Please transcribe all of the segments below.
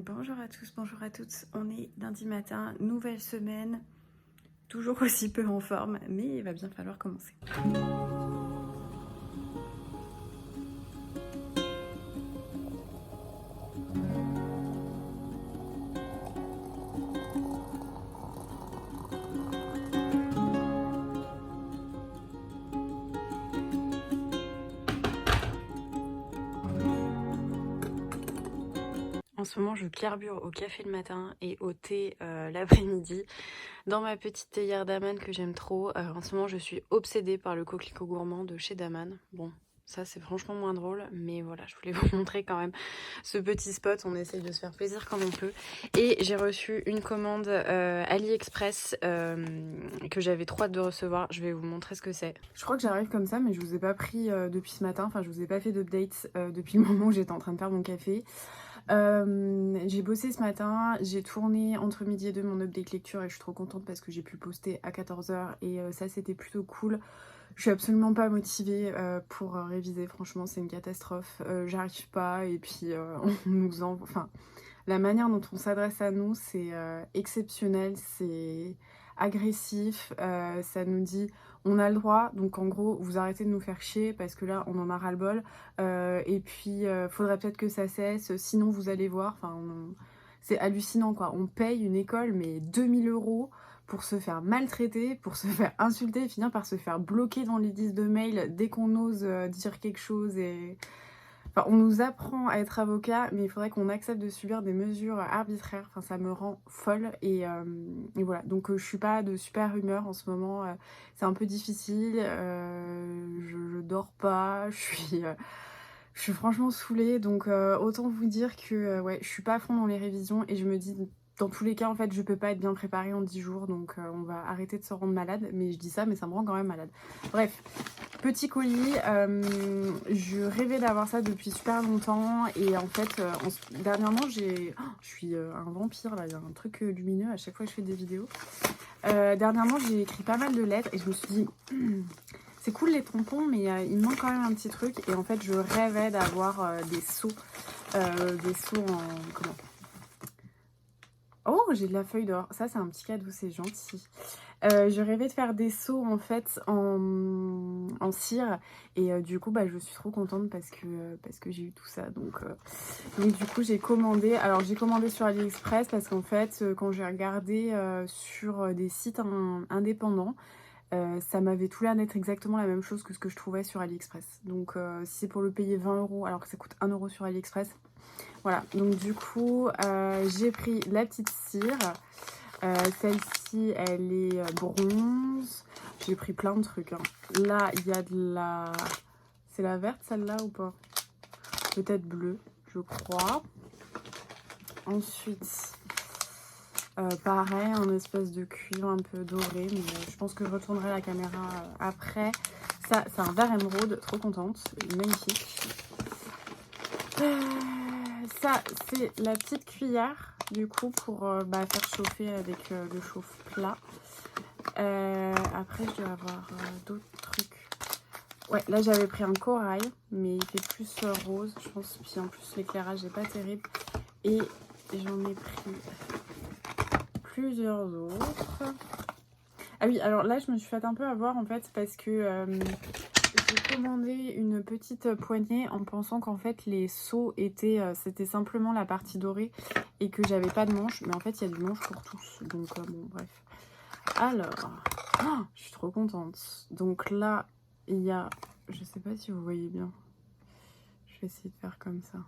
Bonjour à tous, bonjour à toutes. On est lundi matin, nouvelle semaine, toujours aussi peu en forme, mais il va bien falloir commencer. En ce moment, je carbure au café le matin et au thé l'après-midi. Dans ma petite théière d'Aman que j'aime trop. En ce moment, je suis obsédée par le coquelicot gourmand de chez Daman. Bon, ça c'est franchement moins drôle, mais voilà, je voulais vous montrer quand même ce petit spot. On essaye de se faire plaisir comme on peut. Et j'ai reçu une commande AliExpress que j'avais trop hâte de recevoir. Je vais vous montrer ce que c'est. Je crois que j'arrive comme ça, mais je vous ai pas pris depuis ce matin. Enfin, je vous ai pas fait d'update depuis le moment où j'étais en train de faire mon café. J'ai bossé ce matin, j'ai tourné entre midi et 2 mon update lecture et je suis trop contente parce que j'ai pu poster à 14h et ça c'était plutôt cool. Je suis absolument pas motivée pour réviser, franchement c'est une catastrophe, j'arrive pas et puis on nous envoie, enfin la manière dont on s'adresse à nous c'est exceptionnel, c'est agressif, ça nous dit on a le droit, donc en gros vous arrêtez de nous faire chier parce que là on en a ras le bol, et puis faudrait peut-être que ça cesse, sinon vous allez voir, enfin c'est hallucinant quoi, on paye une école mais 2000 € pour se faire maltraiter, pour se faire insulter et finir par se faire bloquer dans les listes de mails dès qu'on ose dire quelque chose et... Enfin, on nous apprend à être avocat, mais il faudrait qu'on accepte de subir des mesures arbitraires. Enfin, ça me rend folle. Et voilà. Donc, je suis pas de super humeur en ce moment. C'est un peu difficile. Je dors pas. Je suis franchement saoulée. Donc, autant vous dire que ouais, je suis pas à fond dans les révisions. Et je me dis, dans tous les cas, en fait, je peux pas être bien préparée en 10 jours. Donc, on va arrêter de se rendre malade. Mais je dis ça, mais ça me rend quand même malade. Bref. Petit colis, je rêvais d'avoir ça depuis super longtemps et en fait, dernièrement, je suis un vampire là, il y a un truc lumineux à chaque fois que je fais des vidéos. Dernièrement, j'ai écrit pas mal de lettres et je me suis dit, c'est cool les tampons, mais il me manque quand même un petit truc et en fait, je rêvais d'avoir des seaux en... Comment ? Oh, j'ai de la feuille d'or, ça c'est un petit cadeau, c'est gentil. Je rêvais de faire des seaux en fait en cire et du coup bah, je suis trop contente parce que j'ai eu tout ça donc du coup j'ai commandé, alors j'ai commandé sur AliExpress parce qu'en fait quand j'ai regardé sur des sites indépendants, ça m'avait tout l'air d'être exactement la même chose que ce que je trouvais sur AliExpress, donc si c'est pour le payer 20 € alors que ça coûte 1 € sur AliExpress, voilà. Donc du coup j'ai pris la petite cire. Celle-ci, elle est bronze. J'ai pris plein de trucs. Hein. Là, il y a de la... C'est la verte, celle-là, ou pas? Peut-être bleue, je crois. Ensuite, pareil, un espèce de cuivre un peu doré. Mais je pense que je retournerai la caméra après. Ça, c'est un verre émeraude. Trop contente. Magnifique. Ça, c'est la petite cuillère. Du coup, pour faire chauffer avec le chauffe-plat. Après, je dois avoir d'autres trucs. Ouais, là, j'avais pris un corail, mais il fait plus rose, je pense. Puis en plus, l'éclairage n'est pas terrible. Et j'en ai pris plusieurs autres. Ah oui, alors là, je me suis fait un peu avoir, en fait, parce que j'ai commandé une petite poignée en pensant qu'en fait, les seaux étaient... c'était simplement la partie dorée et que j'avais pas de manche. Mais en fait, il y a du manche pour tous. Donc, bon, bref. Alors, oh, je suis trop contente. Donc là, il y a... Je sais pas si vous voyez bien. Je vais essayer de faire comme ça.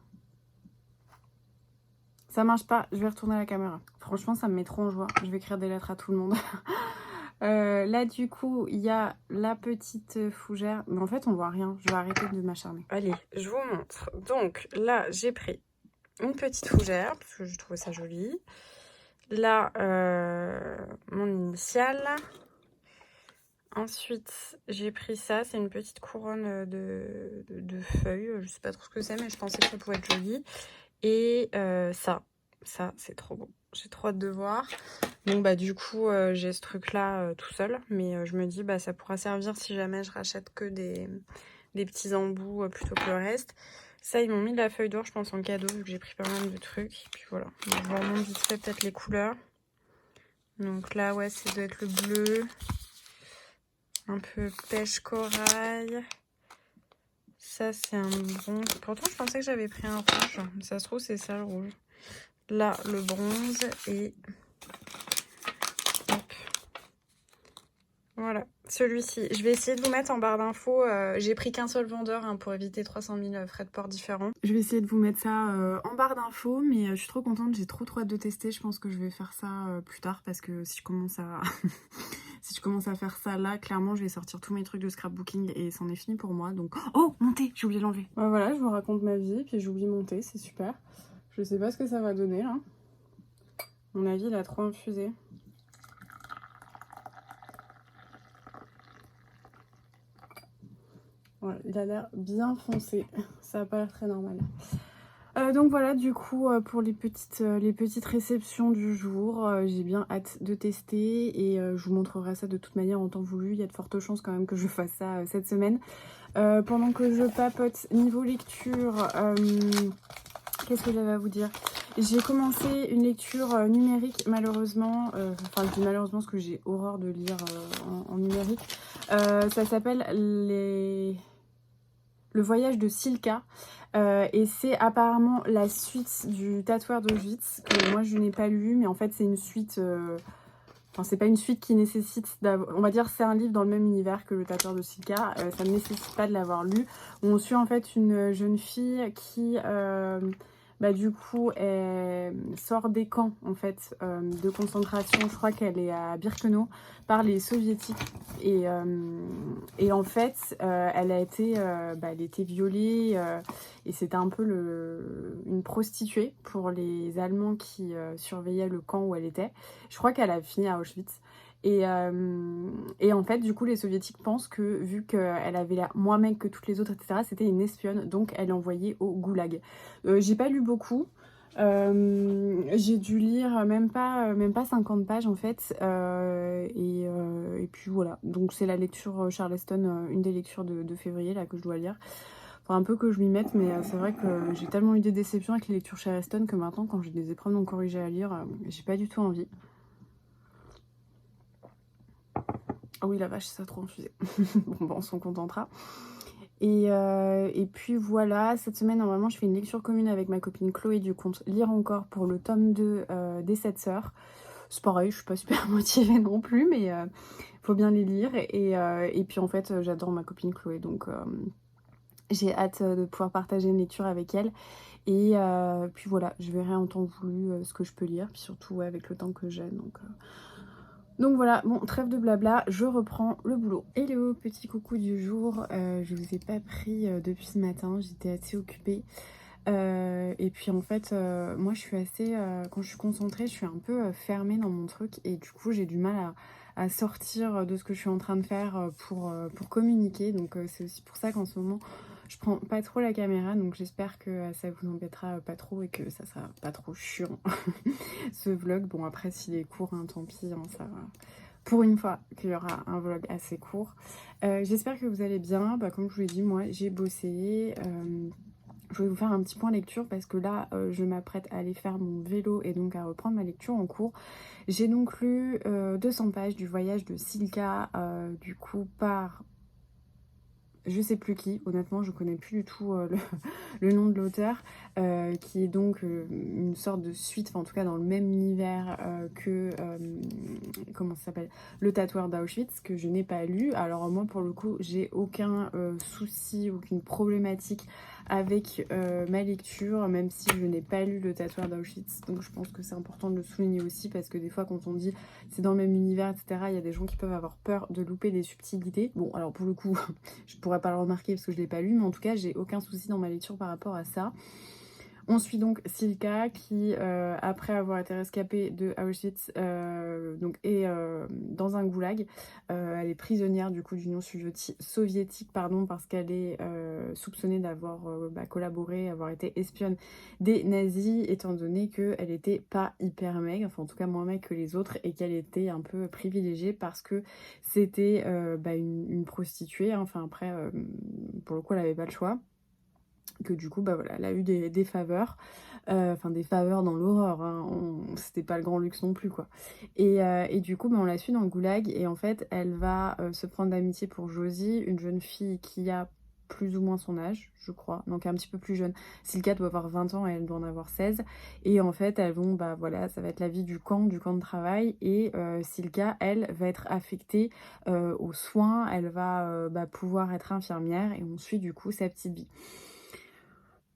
Ça marche pas, je vais retourner à la caméra. Franchement, ça me met trop en joie. Je vais écrire des lettres à tout le monde. Là, du coup, il y a la petite fougère. Mais en fait, on voit rien. Je vais arrêter de m'acharner. Allez, je vous montre. Donc là, j'ai pris une petite fougère, parce que je trouvais ça joli. Là, mon initiale. Ensuite, j'ai pris ça. C'est une petite couronne de feuilles. Je sais pas trop ce que c'est, mais je pensais que ça pouvait être joli. Et ça, c'est trop beau. J'ai trop hâte de voir. Donc, bah, du coup, j'ai ce truc-là tout seul. Mais je me dis, bah, ça pourra servir si jamais je rachète que des petits embouts plutôt que le reste. Ça, ils m'ont mis de la feuille d'or, je pense, en cadeau, vu que j'ai pris pas mal de trucs. Et puis voilà. Donc, je vous remonte vite fait peut-être les couleurs. Donc là, ouais, ça doit être le bleu. Un peu pêche corail. Ça, c'est un bronze. Pourtant, je pensais que j'avais pris un rouge. Ça se trouve, c'est ça le rouge. Là, le bronze. Et hop. Voilà, celui-ci. Je vais essayer de vous mettre en barre d'infos. J'ai pris qu'un seul vendeur hein, pour éviter 300 000 frais de port différents. Je vais essayer de vous mettre ça en barre d'infos, mais je suis trop contente. J'ai trop hâte de tester. Je pense que je vais faire ça plus tard parce que si je commence à... si je commence à faire ça là, clairement, je vais sortir tous mes trucs de scrapbooking et c'en est fini pour moi. Donc, oh, monter, j'ai oublié de l'enlever. Ouais, voilà, je vous raconte ma vie, puis j'oublie monter, c'est super. Je sais pas ce que ça va donner là. À mon avis, il a trop infusé. Ouais, il a l'air bien foncé, ça a pas l'air très normal. Donc voilà, du coup, pour les petites réceptions du jour, j'ai bien hâte de tester et je vous montrerai ça de toute manière en temps voulu. Il y a de fortes chances quand même que je fasse ça cette semaine. Pendant que je papote niveau lecture, qu'est-ce que j'avais à vous dire? J'ai commencé une lecture numérique malheureusement, enfin je dis malheureusement parce que j'ai horreur de lire en numérique. Ça s'appelle Le voyage de Silka. Et c'est apparemment la suite du Tatoueur d'Auschwitz, que moi je n'ai pas lu, mais en fait c'est une suite... Enfin, c'est pas une suite qui nécessite d'avoir... On va dire c'est un livre dans le même univers que le Tatoueur de Silka. Ça ne nécessite pas de l'avoir lu. On suit en fait une jeune fille qui... bah, du coup, elle sort des camps en fait de concentration. Je crois qu'elle est à Birkenau par les soviétiques. Et en fait, elle a été, elle était violée et c'était un peu une prostituée pour les Allemands qui surveillaient le camp où elle était. Je crois qu'elle a fini à Auschwitz. Et en fait, du coup, les soviétiques pensent que, vu qu'elle avait l'air moins mec que toutes les autres, etc., c'était une espionne, donc elle est envoyée au goulag. J'ai pas lu beaucoup. J'ai dû lire même pas 50 pages en fait. Et puis voilà. Donc c'est la lecture Charleston, une des lectures de février là que je dois lire. Enfin, un peu que je m'y mette, mais c'est vrai que j'ai tellement eu des déceptions avec les lectures Charleston que maintenant, quand j'ai des épreuves non corrigées à lire, j'ai pas du tout envie. Ah oui, la vache, ça a trop infusé. Bon, on s'en contentera. Et puis voilà, cette semaine, normalement, je fais une lecture commune avec ma copine Chloé du compte Lire Encore pour le tome 2 des 7 sœurs. C'est pareil, je suis pas super motivée non plus, mais faut bien les lire. Et puis en fait, j'adore ma copine Chloé, donc j'ai hâte de pouvoir partager une lecture avec elle. Et puis voilà, je verrai en temps voulu ce que je peux lire, puis surtout ouais, avec le temps que j'ai. Donc voilà, bon, trêve de blabla, je reprends le boulot. Hello, petit coucou du jour. Je vous ai pas pris depuis ce matin, j'étais assez occupée. Et puis en fait, moi je suis assez... quand je suis concentrée, je suis un peu fermée dans mon truc. Et du coup, j'ai du mal à sortir de ce que je suis en train de faire pour communiquer. Donc c'est aussi pour ça qu'en ce moment, je prends pas trop la caméra. Donc j'espère que ça vous embêtera pas trop et que ça sera pas trop chiant ce vlog. Bon après s'il est court, hein, tant pis, hein, ça va. Pour une fois qu'il y aura un vlog assez court. J'espère que vous allez bien. Bah, comme je vous l'ai dit, moi j'ai bossé. Je vais vous faire un petit point lecture parce que là je m'apprête à aller faire mon vélo et donc à reprendre ma lecture en cours. J'ai donc lu 200 pages du voyage de Silka, du coup par... je sais plus qui, honnêtement je connais plus du tout le nom de l'auteur, qui est donc une sorte de suite, enfin en tout cas dans le même univers que, comment ça s'appelle, Le Tatoueur d'Auschwitz, que je n'ai pas lu. Alors moi pour le coup j'ai aucun souci, aucune problématique avec ma lecture, même si je n'ai pas lu Le Tatoueur d'Auschwitz. Donc je pense que c'est important de le souligner aussi, parce que des fois quand on dit c'est dans le même univers, etc., il y a des gens qui peuvent avoir peur de louper des subtilités. Bon alors pour le coup je pourrais pas le remarquer parce que je l'ai pas lu, mais en tout cas j'ai aucun souci dans ma lecture par rapport à ça. On suit donc Silka qui, après avoir été rescapée de Auschwitz, est dans un goulag. Elle est prisonnière du coup d'Union soviétique, pardon, parce qu'elle est soupçonnée d'avoir collaboré, avoir été espionne des nazis, étant donné qu'elle était pas hyper maigre, enfin en tout cas moins maigre que les autres, et qu'elle était un peu privilégiée parce que c'était une prostituée, hein. Enfin après, pour le coup elle avait pas le choix. que du coup, bah voilà, elle a eu des faveurs. Enfin des faveurs dans l'horreur, hein, c'était pas le grand luxe non plus, quoi. Et du coup, bah, on la suit dans le goulag et en fait, elle va, se prendre d'amitié pour Josie, une jeune fille qui a plus ou moins son âge, je crois, donc un petit peu plus jeune. Silka doit avoir 20 ans et elle doit en avoir 16 et en fait, elles vont, bah, voilà, ça va être la vie du camp de travail et Silka, elle, va être affectée, aux soins, elle va, bah, pouvoir être infirmière et on suit du coup sa petite vie.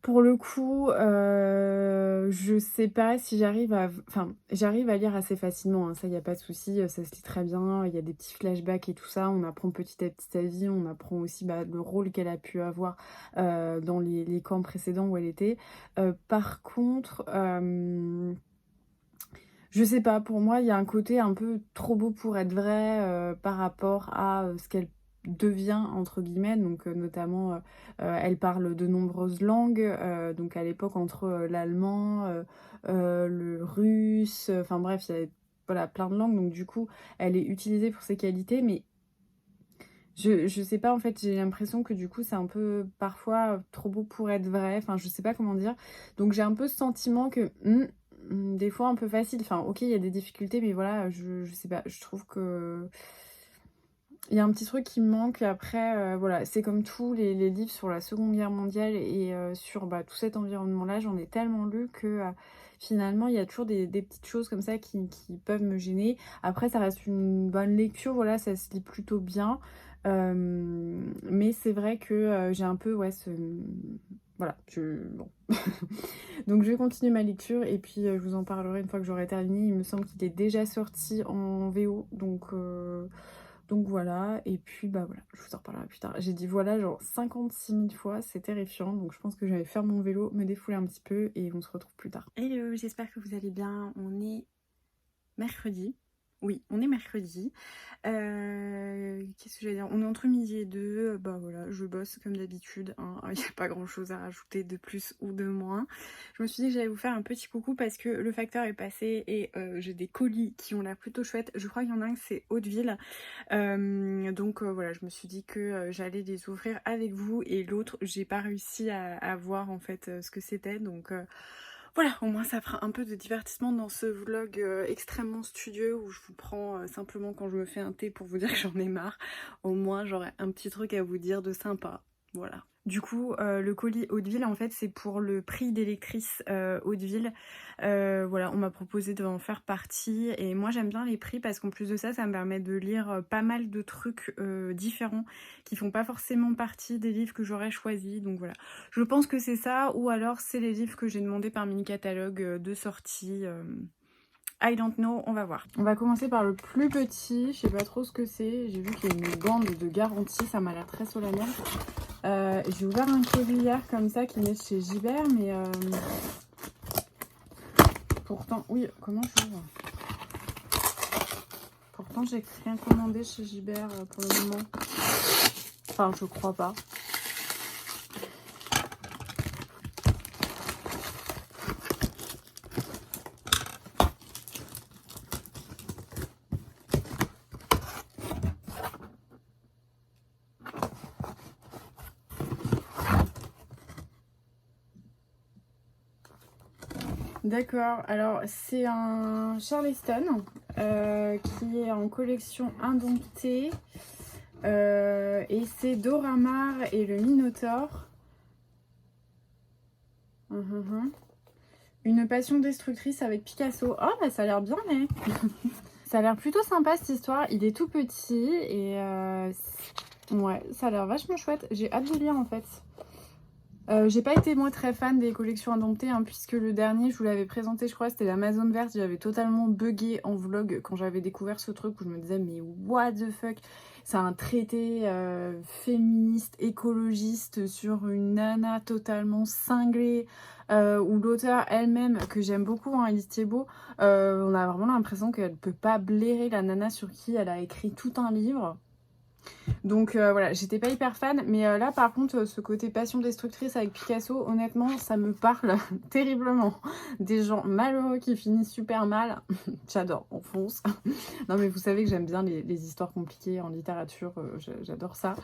Pour le coup, je sais pas si j'arrive à lire assez facilement, hein, ça y a pas de souci, ça se lit très bien. Il y a des petits flashbacks et tout ça. On apprend petit à petit sa vie, on apprend aussi, bah, le rôle qu'elle a pu avoir, dans les camps précédents où elle était. Par contre, je sais pas, pour moi, il y a un côté un peu trop beau pour être vrai, par rapport à, ce qu'elle «devient» entre guillemets, donc notamment, elle parle de nombreuses langues, donc à l'époque entre, l'allemand, le russe, enfin bref, il y avait voilà plein de langues, donc du coup, elle est utilisée pour ses qualités, mais je sais pas, en fait, j'ai l'impression que du coup, c'est un peu parfois, trop beau pour être vrai, enfin je sais pas comment dire. Donc j'ai un peu ce sentiment que, des fois un peu facile, enfin OK, il y a des difficultés, mais voilà, je sais pas, je trouve que il y a un petit truc qui me manque. Après, voilà, c'est comme tous les livres sur la Seconde Guerre mondiale et sur, bah, tout cet environnement-là, j'en ai tellement lu que, finalement, il y a toujours des petites choses comme ça qui peuvent me gêner. Après, ça reste une bonne lecture, voilà, ça se lit plutôt bien. Mais c'est vrai que, j'ai un peu, ouais, ce voilà, bon. Donc je vais continuer ma lecture et puis, je vous en parlerai une fois que j'aurai terminé. Il me semble qu'il est déjà sorti en VO, donc voilà, et puis bah voilà, je vous en reparlerai plus tard. J'ai dit voilà genre 56 000 fois, c'est terrifiant, donc je pense que je vais faire mon vélo, me défouler un petit peu et on se retrouve plus tard. Hello, j'espère que vous allez bien, on est mercredi. Oui, on est mercredi. Qu'est-ce que j'allais dire? On est entre midi et deux. Bah voilà, je bosse comme d'habitude, hein. Il n'y a pas grand chose à rajouter de plus ou de moins. Je me suis dit que j'allais vous faire un petit coucou parce que le facteur est passé et j'ai des colis qui ont l'air plutôt chouettes. Je crois qu'il y en a un que c'est Hauteville. Donc voilà, je me suis dit que j'allais les ouvrir avec vous et l'autre, j'ai pas réussi à voir en fait ce que c'était. Donc voilà, au moins ça fera un peu de divertissement dans ce vlog extrêmement studieux où je vous prends simplement quand je me fais un thé pour vous dire que j'en ai marre. Au moins j'aurai un petit truc à vous dire de sympa. Voilà. Du coup, le colis Hauteville, en fait, c'est pour le prix des lectrices Hauteville. Voilà, on m'a proposé d'en faire partie. Et moi, j'aime bien les prix parce qu'en plus de ça, ça me permet de lire pas mal de trucs différents qui font pas forcément partie des livres que j'aurais choisis. Donc voilà, je pense que c'est ça. Ou alors, c'est les livres que j'ai demandé par mini-catalogue de sortie. I don't know, on va voir. On va commencer par le plus petit, je sais pas trop ce que c'est. J'ai vu qu'il y a une bande de garantie, ça m'a l'air très solennel. J'ai ouvert un colis hier comme ça qui venait de chez Gibert, mais pourtant, oui, comment j'ouvre? Pourtant, j'ai rien commandé chez Gibert pour le moment. Enfin, je crois pas. D'accord, alors c'est un Charleston qui est en collection Indomptée et c'est Dora Maar et le Minotaure. Une passion destructrice avec Picasso. Oh bah ça a l'air bien, mais ça a l'air plutôt sympa cette histoire. Il est tout petit et ouais, ça a l'air vachement chouette. J'ai hâte de lire en fait. J'ai pas été moi très fan des collections indomptées, hein, puisque le dernier, je vous l'avais présenté, je crois, c'était l'Amazon verte. J'avais totalement bugué en vlog quand j'avais découvert ce truc où je me disais mais what the fuck. C'est un traité féministe, écologiste sur une nana totalement cinglée, où l'auteur elle-même, que j'aime beaucoup, hein, Alice Thiebaud, on a vraiment l'impression qu'elle peut pas blairer la nana sur qui elle a écrit tout un livre. Donc voilà, j'étais pas hyper fan, mais là par contre, ce côté passion destructrice avec Picasso, honnêtement, ça me parle terriblement. Des gens malheureux qui finissent super mal, j'adore, on fonce. Non mais vous savez que j'aime bien les histoires compliquées en littérature, j'adore ça.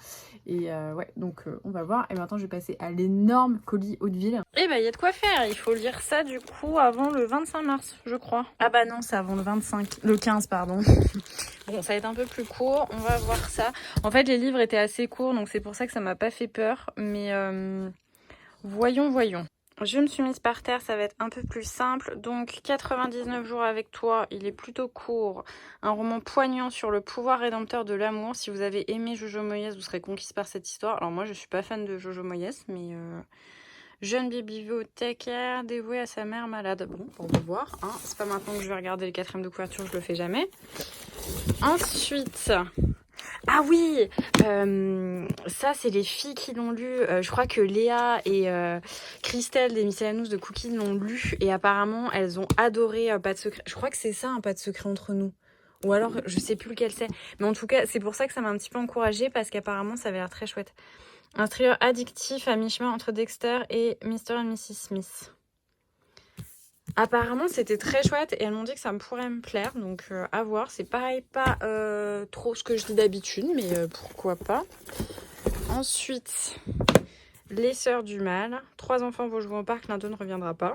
Et ouais, donc on va voir. Et maintenant je vais passer à l'énorme colis Hauteville. Eh ben, il y a de quoi faire. Il faut lire ça du coup avant le 25 mars, je crois. Ah bah non, c'est avant le 15, pardon. Bon, ça va être un peu plus court, on va voir ça. En fait, les livres étaient assez courts, donc c'est pour ça que ça m'a pas fait peur. Mais voyons. Je me suis mise par terre, ça va être un peu plus simple. Donc, 99 jours avec toi, il est plutôt court. Un roman poignant sur le pouvoir rédempteur de l'amour. Si vous avez aimé Jojo Moyes, vous serez conquise par cette histoire. Alors moi, je suis pas fan de Jojo Moyes, mais... Jeune bibliothécaire dévouée à sa mère malade. Bon, on va voir. Hein. C'est pas maintenant que je vais regarder le 4e de couverture, je le fais jamais. Ensuite... Ah oui, ça c'est les filles qui l'ont lu. Je crois que Léa et Christelle des Miscellaneous de Cookies l'ont lu et apparemment elles ont adoré Pas de secret. Je crois que c'est ça, un Pas de secret entre nous. Ou alors je sais plus lequel c'est. Mais en tout cas, c'est pour ça que ça m'a un petit peu encouragée parce qu'apparemment ça avait l'air très chouette. Un thriller addictif à mi-chemin entre Dexter et Mr. et Mrs. Smith. Apparemment, c'était très chouette et elles m'ont dit que ça me pourrait me plaire. Donc, à voir. C'est pareil, pas trop ce que je dis d'habitude, mais pourquoi pas. Ensuite, Les Sœurs du Mal. 3 enfants vont jouer au parc, l'un d'eux ne reviendra pas.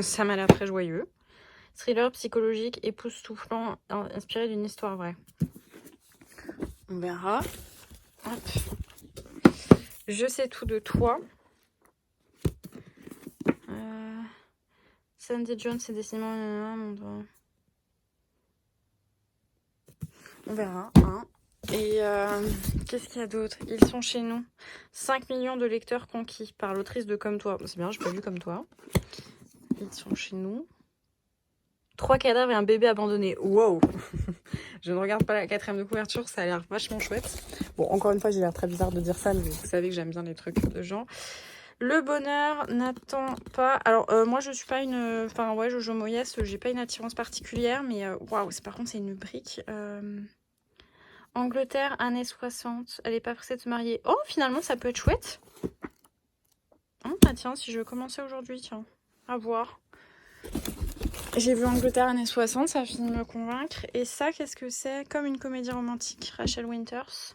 Ça m'a l'air très joyeux. Thriller psychologique époustouflant, inspiré d'une histoire vraie. On verra. Hop. Je sais tout de toi. Sandy Jones et décidément... On verra. Hein. Et qu'est-ce qu'il y a d'autre? Ils sont chez nous. 5 millions de lecteurs conquis par l'autrice de Comme toi. C'est bien, j'ai pas lu Comme toi. Ils sont chez nous. 3 cadavres et un bébé abandonné. Wow. Je ne regarde pas la 4e de couverture, ça a l'air vachement chouette. Bon, encore une fois, j'ai l'air très bizarre de dire ça, mais vous savez que j'aime bien les trucs de genre. Le bonheur n'attend pas... Alors, moi, je suis pas une... Enfin, ouais, Jojo Moyes, j'ai pas une attirance particulière, mais... Waouh, par contre, c'est une brique. Angleterre, années 60. Elle est pas pressée de se marier. Oh, finalement, ça peut être chouette. Ah, tiens, si je veux commencer aujourd'hui, tiens. À voir. J'ai vu Angleterre, années 60, ça a fini de me convaincre. Et ça, qu'est-ce que c'est? Comme une comédie romantique. Rachel Winters.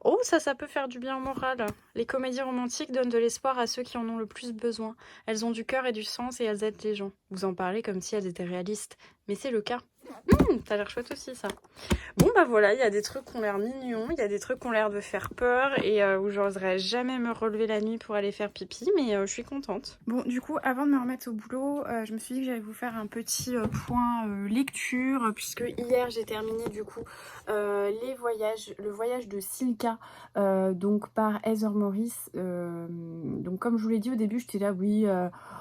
Oh, ça peut faire du bien au moral. Les comédies romantiques donnent de l'espoir à ceux qui en ont le plus besoin. Elles ont du cœur et du sens et elles aident les gens. Vous en parlez comme si elles étaient réalistes. Mais c'est le cas. Ça a l'air chouette aussi, ça. Bon, bah voilà, il y a des trucs qui ont l'air mignons, il y a des trucs qui ont l'air de faire peur et où j'oserais jamais me relever la nuit pour aller faire pipi, mais je suis contente. Bon, du coup, avant de me remettre au boulot, je me suis dit que j'allais vous faire un petit point lecture, puisque hier j'ai terminé du coup le voyage de Silka, donc par Heather Morris. Donc comme je vous l'ai dit au début, j'étais là, oui,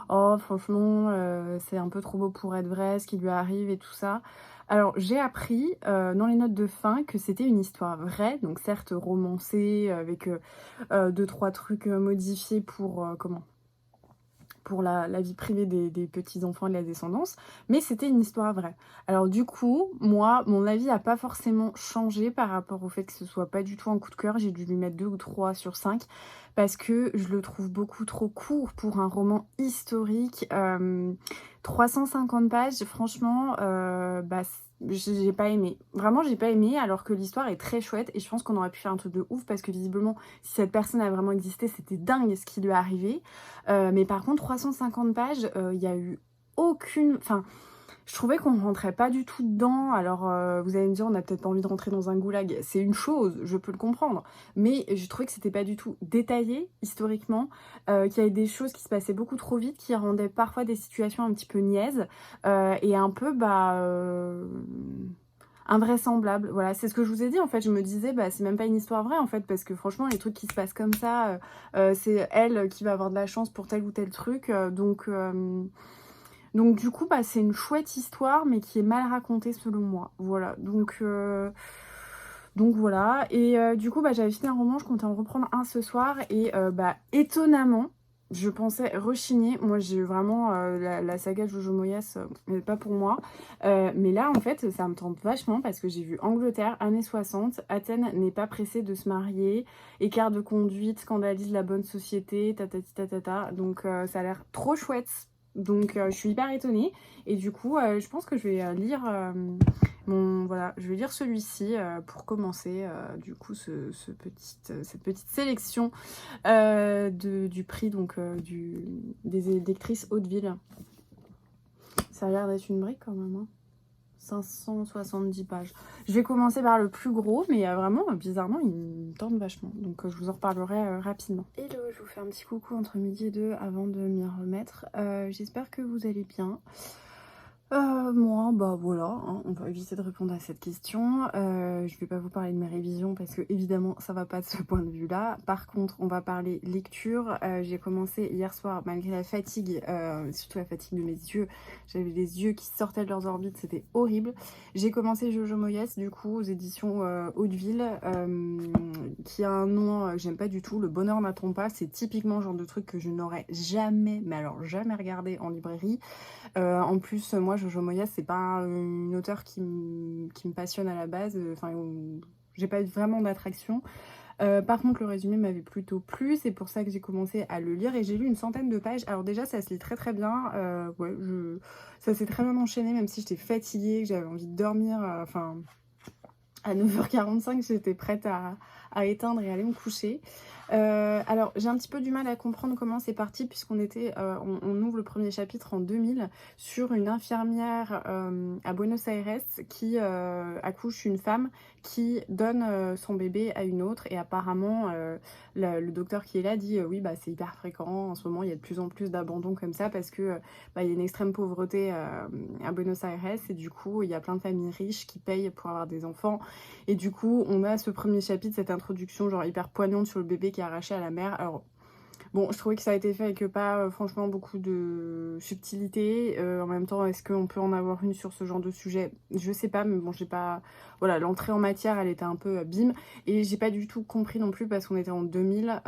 oh franchement, c'est un peu trop beau pour être vrai, ce qui lui arrive et tout ça. Alors, j'ai appris dans les notes de fin que c'était une histoire vraie, donc certes romancée, avec 2-3 trucs modifiés pour, pour la vie privée des petits-enfants et de la descendance, mais c'était une histoire vraie. Alors du coup, moi, mon avis n'a pas forcément changé par rapport au fait que ce soit pas du tout un coup de cœur. J'ai dû lui mettre 2 ou 3 sur 5, parce que je le trouve beaucoup trop court pour un roman historique. 350 pages, franchement, bah, j'ai pas aimé. Vraiment, j'ai pas aimé, alors que l'histoire est très chouette et je pense qu'on aurait pu faire un truc de ouf parce que visiblement, si cette personne a vraiment existé, c'était dingue ce qui lui est arrivé. Mais par contre, 350 pages, il y a eu aucune... Enfin, je trouvais qu'on ne rentrait pas du tout dedans. Alors, vous allez me dire, on n'a peut-être pas envie de rentrer dans un goulag. C'est une chose, je peux le comprendre. Mais je trouvais que c'était pas du tout détaillé, historiquement. Qu'il y avait des choses qui se passaient beaucoup trop vite, qui rendaient parfois des situations un petit peu niaises. Et un peu, invraisemblable. Voilà, c'est ce que je vous ai dit, en fait. Je me disais, c'est même pas une histoire vraie, en fait. Parce que franchement, les trucs qui se passent comme ça, c'est elle qui va avoir de la chance pour tel ou tel truc. Donc du coup, c'est une chouette histoire, mais qui est mal racontée selon moi. Voilà, donc voilà. Et du coup, j'avais fini un roman, je comptais en reprendre un ce soir. Et étonnamment, je pensais rechigner. Moi, j'ai vraiment la saga Jojo Moyes, pas pour moi. Mais là, en fait, ça me tente vachement parce que j'ai vu Angleterre, années 60. Athènes n'est pas pressée de se marier. Écart de conduite scandalise la bonne société, tatati tatata. Donc, ça a l'air trop chouette. Donc, je suis hyper étonnée. Et du coup, je pense que je vais lire voilà, je vais lire celui-ci pour commencer, du coup, cette petite sélection du prix donc, des lectrices Hauteville. Ça a l'air d'être une brique quand même, hein. 570 pages. Je vais commencer par le plus gros, mais vraiment, bizarrement, il me tente vachement. Donc, je vous en reparlerai rapidement. Hello, je vous fais un petit coucou entre midi et deux avant de m'y remettre. J'espère que vous allez bien. Moi, bah voilà, hein, on va éviter de répondre à cette question. Je vais pas vous parler de mes révisions parce que évidemment ça va pas de ce point de vue-là. Par contre, on va parler lecture. J'ai commencé hier soir malgré la fatigue, surtout la fatigue de mes yeux. J'avais les yeux qui sortaient de leurs orbites, c'était horrible. J'ai commencé Jojo Moyes du coup aux éditions Hauteville, qui a un nom que j'aime pas du tout. Le bonheur n'attend pas. C'est typiquement le genre de truc que je n'aurais jamais, mais alors jamais regardé en librairie. En plus, moi, Jojo Moyes, c'est pas une auteure qui me passionne à la base. Enfin, j'ai pas eu vraiment d'attraction. Par contre, le résumé m'avait plutôt plu. C'est pour ça que j'ai commencé à le lire et j'ai lu une centaine de pages. Alors déjà, ça se lit très très bien. Ouais, ça s'est très bien enchaîné, même si j'étais fatiguée, que j'avais envie de dormir. Enfin, à 9h45, j'étais prête à éteindre et aller me coucher. Alors, j'ai un petit peu du mal à comprendre comment c'est parti, puisqu'on était, on ouvre le premier chapitre en 2000 sur une infirmière à Buenos Aires qui accouche une femme qui donne son bébé à une autre. Et apparemment, le docteur qui est là dit oui, bah, c'est hyper fréquent. En ce moment, il y a de plus en plus d'abandons comme ça parce que bah, il y a une extrême pauvreté à Buenos Aires. Et du coup, il y a plein de familles riches qui payent pour avoir des enfants. Et du coup, on a ce premier chapitre, cette introduction genre hyper poignante sur le bébé qui est arraché à la mère. Alors, bon, je trouvais que ça a été fait avec pas franchement beaucoup de subtilité. En même temps, est-ce qu'on peut en avoir une sur ce genre de sujet? Je sais pas, mais bon, j'ai pas... Voilà, l'entrée en matière, elle était un peu bim. Et j'ai pas du tout compris non plus parce qu'on était en 2000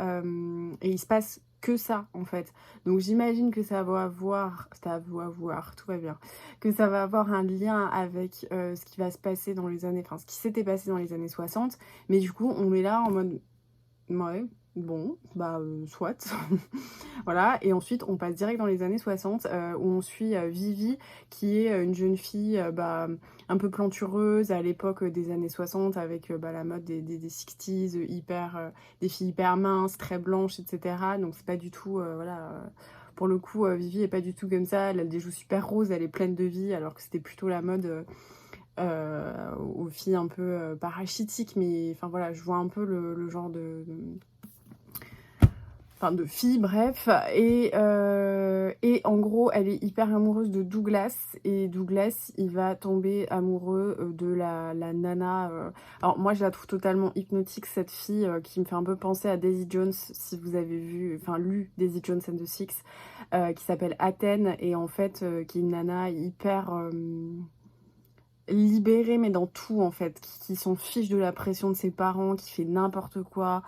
et il se passe que ça en fait. Donc j'imagine que ça va avoir, tout va bien, que ça va avoir un lien avec ce qui va se passer dans les années, enfin ce qui s'était passé dans les années 60. Mais du coup, on est là en mode, ouais, bon, bah soit. Voilà, et ensuite on passe direct dans les années 60 où on suit Vivi qui est une jeune fille bah, un peu plantureuse à l'époque des années 60 avec bah, la mode des 60s, des filles hyper minces, très blanches, etc. Donc c'est pas du tout, voilà, pour le coup Vivi est pas du tout comme ça, elle a des joues super roses, elle est pleine de vie alors que c'était plutôt la mode... aux filles un peu parachitiques, mais enfin voilà, je vois un peu le genre enfin de fille, bref, et en gros elle est hyper amoureuse de Douglas, et Douglas il va tomber amoureux de la nana, alors moi je la trouve totalement hypnotique cette fille, qui me fait un peu penser à Daisy Jones, si vous avez vu, enfin lu Daisy Jones and the Six, qui s'appelle Athènes, et en fait qui est une nana hyper libérée mais dans tout en fait, qui s'en fiche de la pression de ses parents, qui fait n'importe quoi,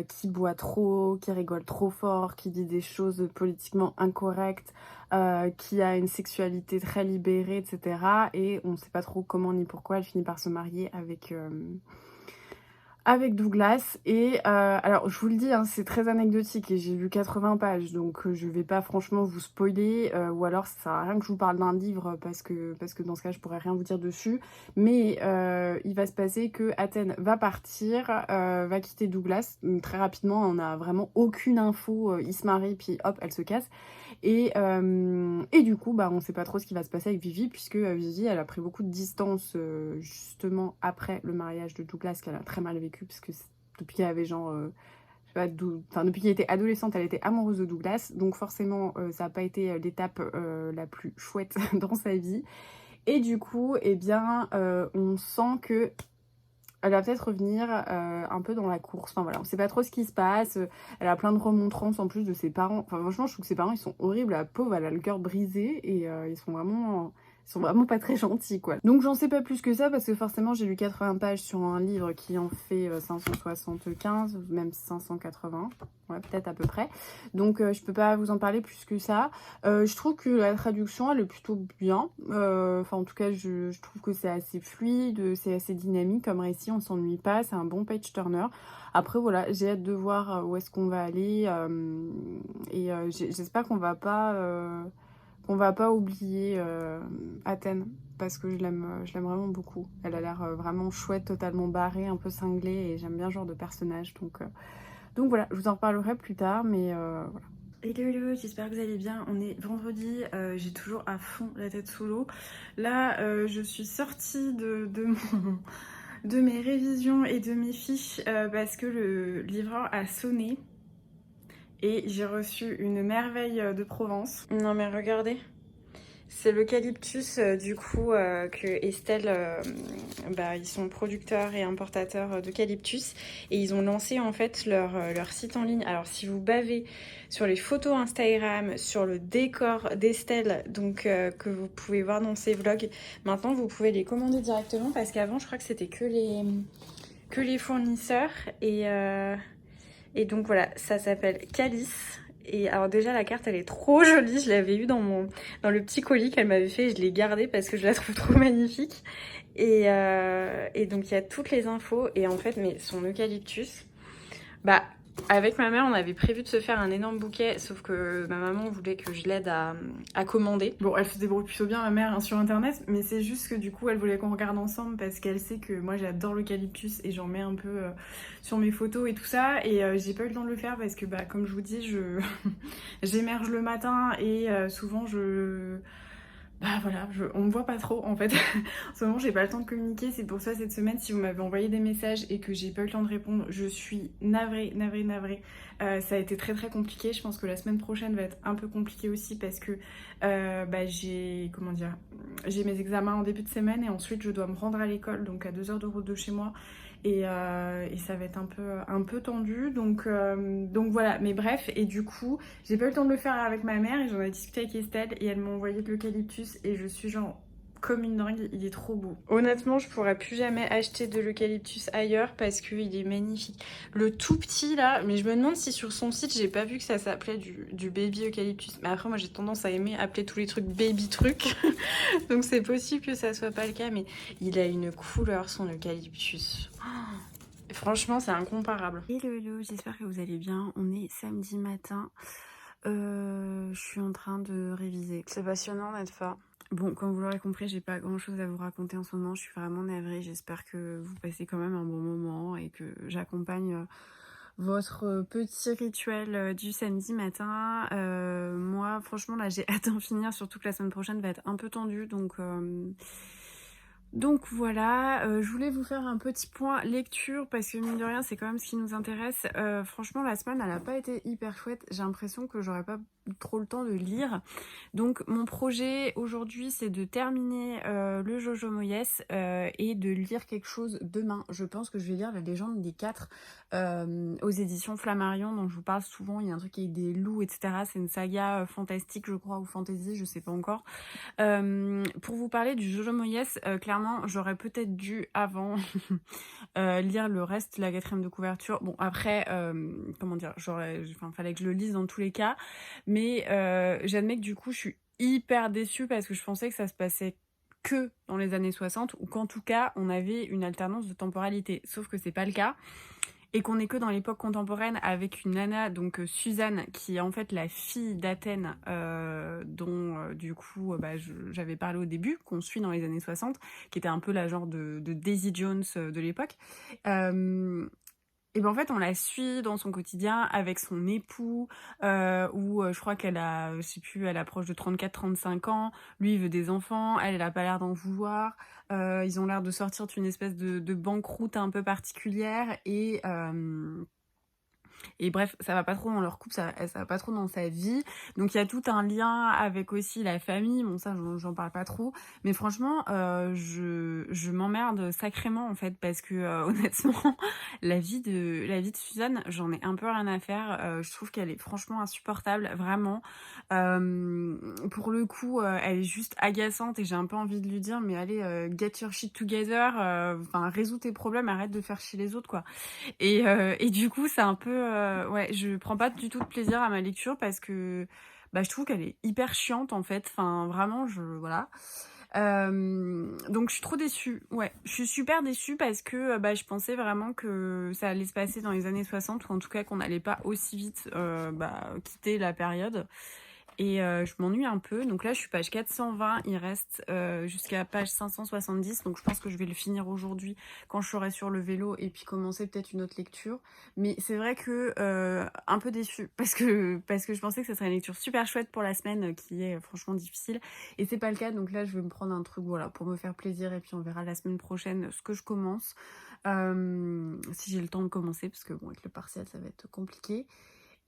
qui boit trop, qui rigole trop fort, qui dit des choses politiquement incorrectes, qui a une sexualité très libérée, etc. Et on ne sait pas trop comment ni pourquoi elle finit par se marier avec Douglas. Et alors je vous le dis, hein, c'est très anecdotique et j'ai lu 80 pages, donc je vais pas franchement vous spoiler, ou alors ça sert à rien que je vous parle d'un livre parce que dans ce cas je pourrais rien vous dire dessus. Mais il va se passer que Athènes va partir, va quitter Douglas très rapidement, on a vraiment aucune info, il se marie puis hop elle se casse. Et du coup, bah, on sait pas trop ce qui va se passer avec Vivi, puisque Vivi, elle a pris beaucoup de distance justement après le mariage de Douglas, qu'elle a très mal vécu, parce que depuis qu'elle avait genre, je sais pas, enfin, depuis qu'elle était adolescente, elle était amoureuse de Douglas, donc forcément, ça n'a pas été l'étape la plus chouette dans sa vie. Et du coup, eh bien, on sent que elle va peut-être revenir un peu dans la course. Enfin voilà, on sait pas trop ce qui se passe. Elle a plein de remontrances en plus de ses parents. Enfin franchement, je trouve que ses parents, ils sont horribles. La pauvre, elle a le cœur brisé et ils sont vraiment... Ils sont vraiment pas très gentils, quoi. Donc j'en sais pas plus que ça, parce que forcément j'ai lu 80 pages sur un livre qui en fait 575, même 580, ouais, peut-être à peu près. Donc je peux pas vous en parler plus que ça. Je trouve que la traduction, elle est plutôt bien. Enfin, en tout cas, je trouve que c'est assez fluide, c'est assez dynamique comme récit, on s'ennuie pas, c'est un bon page-turner. Après, voilà, j'ai hâte de voir où est-ce qu'on va aller. Et j'espère qu'on va pas oublier Athènes, parce que je l'aime vraiment beaucoup. Elle a l'air vraiment chouette, totalement barrée, un peu cinglée, et j'aime bien ce genre de personnage. Donc voilà, je vous en reparlerai plus tard, mais voilà. Hello hello, j'espère que vous allez bien. On est vendredi, j'ai toujours à fond la tête sous l'eau. Là, je suis sortie de mes révisions et de mes fiches parce que le livreur a sonné et j'ai reçu une merveille de Provence. Non mais regardez, c'est l'eucalyptus du coup que Estelle, ils sont producteurs et importateurs d'eucalyptus et ils ont lancé en fait leur site en ligne. Alors si vous bavez sur les photos Instagram, sur le décor d'Estelle, donc que vous pouvez voir dans ses vlogs, maintenant vous pouvez les commander directement parce qu'avant je crois que c'était que les fournisseurs et donc voilà, ça s'appelle Calice. Et alors déjà la carte elle est trop jolie, je l'avais eue dans le petit colis qu'elle m'avait fait et je l'ai gardée parce que je la trouve trop magnifique. Et donc il y a toutes les infos et en fait mais son eucalyptus, bah avec ma mère on avait prévu de se faire un énorme bouquet sauf que ma maman voulait que je l'aide à commander. Bon elle se débrouille plutôt bien ma mère hein, sur internet mais c'est juste que du coup elle voulait qu'on regarde ensemble parce qu'elle sait que moi j'adore l'eucalyptus et j'en mets un peu sur mes photos et tout ça et j'ai pas eu le temps de le faire parce que bah comme je vous dis j'émerge le matin et souvent bah voilà, on me voit pas trop en fait. En ce moment, j'ai pas le temps de communiquer. C'est pour ça, cette semaine, si vous m'avez envoyé des messages et que j'ai pas eu le temps de répondre, je suis navrée, navrée, navrée. Ça a été très très compliqué. Je pense que la semaine prochaine va être un peu compliquée aussi parce que j'ai mes examens en début de semaine et ensuite je dois me rendre à l'école, donc à 2 heures de route de chez moi. Et ça va être un peu tendu, donc voilà, mais bref, et du coup, j'ai pas eu le temps de le faire avec ma mère et j'en ai discuté avec Estelle et elle m'a envoyé de l'eucalyptus et je suis genre comme une dingue, il est trop beau. Honnêtement, je pourrais plus jamais acheter de l'eucalyptus ailleurs parce qu'il est magnifique. Le tout petit là, mais je me demande si sur son site j'ai pas vu que ça s'appelait du baby eucalyptus. Mais après, moi j'ai tendance à aimer appeler tous les trucs baby trucs, donc c'est possible que ça soit pas le cas, mais il a une couleur son eucalyptus. Franchement, c'est incomparable. Hello, hello, j'espère que vous allez bien. On est samedi matin. Je suis en train de réviser. C'est passionnant, n'est-ce pas? Bon, comme vous l'aurez compris, j'ai pas grand-chose à vous raconter en ce moment. Je suis vraiment navrée. J'espère que vous passez quand même un bon moment et que j'accompagne votre petit rituel du samedi matin. Moi, franchement, là, j'ai hâte d'en finir. Surtout que la semaine prochaine va être un peu tendue. Donc voilà, je voulais vous faire un petit point lecture parce que mine de rien c'est quand même ce qui nous intéresse. Franchement la semaine elle n'a pas été hyper chouette, j'ai l'impression que j'aurais pas trop le temps de lire. Donc mon projet aujourd'hui c'est de terminer le Jojo Moyes et de lire quelque chose demain. Je pense que je vais lire La Légende des Quatre aux éditions Flammarion dont je vous parle souvent. Il y a un truc avec des loups etc. C'est une saga fantastique je crois ou fantasy, je sais pas encore. Pour vous parler du Jojo Moyes, clairement, j'aurais peut-être dû avant lire le reste, la 4e de couverture. Bon, après, fallait que je le lise dans tous les cas. Mais j'admets que du coup, je suis hyper déçue parce que je pensais que ça se passait que dans les années 60 ou qu'en tout cas, on avait une alternance de temporalité. Sauf que c'est pas le cas. Et qu'on est que dans l'époque contemporaine avec une nana, donc Suzanne, qui est en fait la fille d'Athènes, dont du coup j'avais parlé au début, qu'on suit dans les années 60, qui était un peu la genre de Daisy Jones de l'époque. Et ben en fait on la suit dans son quotidien avec son époux, où je crois qu'elle a, je sais plus, elle approche de 34-35 ans, lui il veut des enfants, elle a pas l'air d'en vouloir. Ils ont l'air de sortir d'une espèce de banqueroute un peu particulière et Et bref, ça va pas trop dans leur couple, ça va pas trop dans sa vie. Donc il y a tout un lien avec aussi la famille. Bon ça j'en parle pas trop, mais franchement je m'emmerde sacrément en fait parce que honnêtement la vie de Suzanne, j'en ai un peu rien à faire. Je trouve qu'elle est franchement insupportable, vraiment. Pour le coup, elle est juste agaçante et j'ai un peu envie de lui dire mais allez get your shit together, enfin résous tes problèmes, arrête de faire chier les autres quoi. Et du coup, c'est un peu, ouais, je prends pas du tout de plaisir à ma lecture parce que bah, je trouve qu'elle est hyper chiante en fait. Enfin, vraiment, voilà. Donc je suis trop déçue. Ouais, je suis super déçue parce que bah, je pensais vraiment que ça allait se passer dans les années 60 ou en tout cas qu'on n'allait pas aussi vite bah, quitter la période. Et je m'ennuie un peu. Donc là, je suis page 420. Il reste jusqu'à page 570. Donc je pense que je vais le finir aujourd'hui quand je serai sur le vélo et puis commencer peut-être une autre lecture. Mais c'est vrai que un peu déçue parce que je pensais que ce serait une lecture super chouette pour la semaine qui est franchement difficile. Et c'est pas le cas. Donc là, je vais me prendre un truc voilà, pour me faire plaisir. Et puis on verra la semaine prochaine ce que je commence. Si j'ai le temps de commencer. Parce que bon, avec le partiel, ça va être compliqué.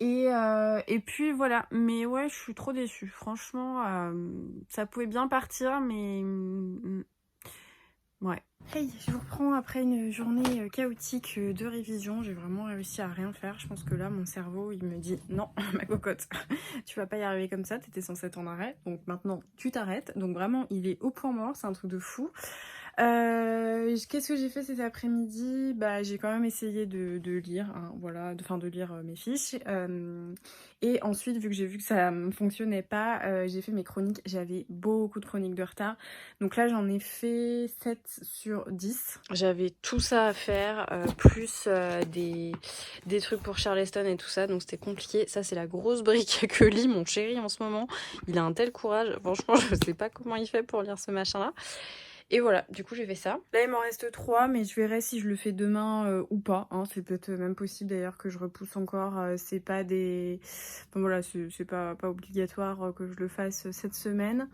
Et puis voilà, mais ouais, je suis trop déçue. Franchement, ça pouvait bien partir, mais ouais. Hey, je vous reprends après une journée chaotique de révision. J'ai vraiment réussi à rien faire. Je pense que là, mon cerveau, il me dit non, ma cocotte, tu vas pas y arriver comme ça. T'étais censée être en arrêt, donc maintenant tu t'arrêtes. Donc vraiment, il est au point mort, c'est un truc de fou. Qu'est-ce que j'ai fait cet après-midi? Bah, j'ai quand même essayé de lire, hein, voilà, de lire mes fiches. Et ensuite, vu que j'ai vu que ça ne fonctionnait pas, j'ai fait mes chroniques. J'avais beaucoup de chroniques de retard. Donc là, j'en ai fait 7 sur 10. J'avais tout ça à faire, plus des trucs pour Charleston et tout ça. Donc c'était compliqué. Ça, c'est la grosse brique que lit mon chéri en ce moment. Il a un tel courage. Franchement, je sais pas comment il fait pour lire ce machin-là. Et voilà, du coup j'ai fait ça. Là il m'en reste 3, mais je verrai si je le fais demain ou pas. Hein. C'est peut-être même possible d'ailleurs que je repousse encore. C'est pas des... Enfin voilà, c'est pas obligatoire que je le fasse cette semaine.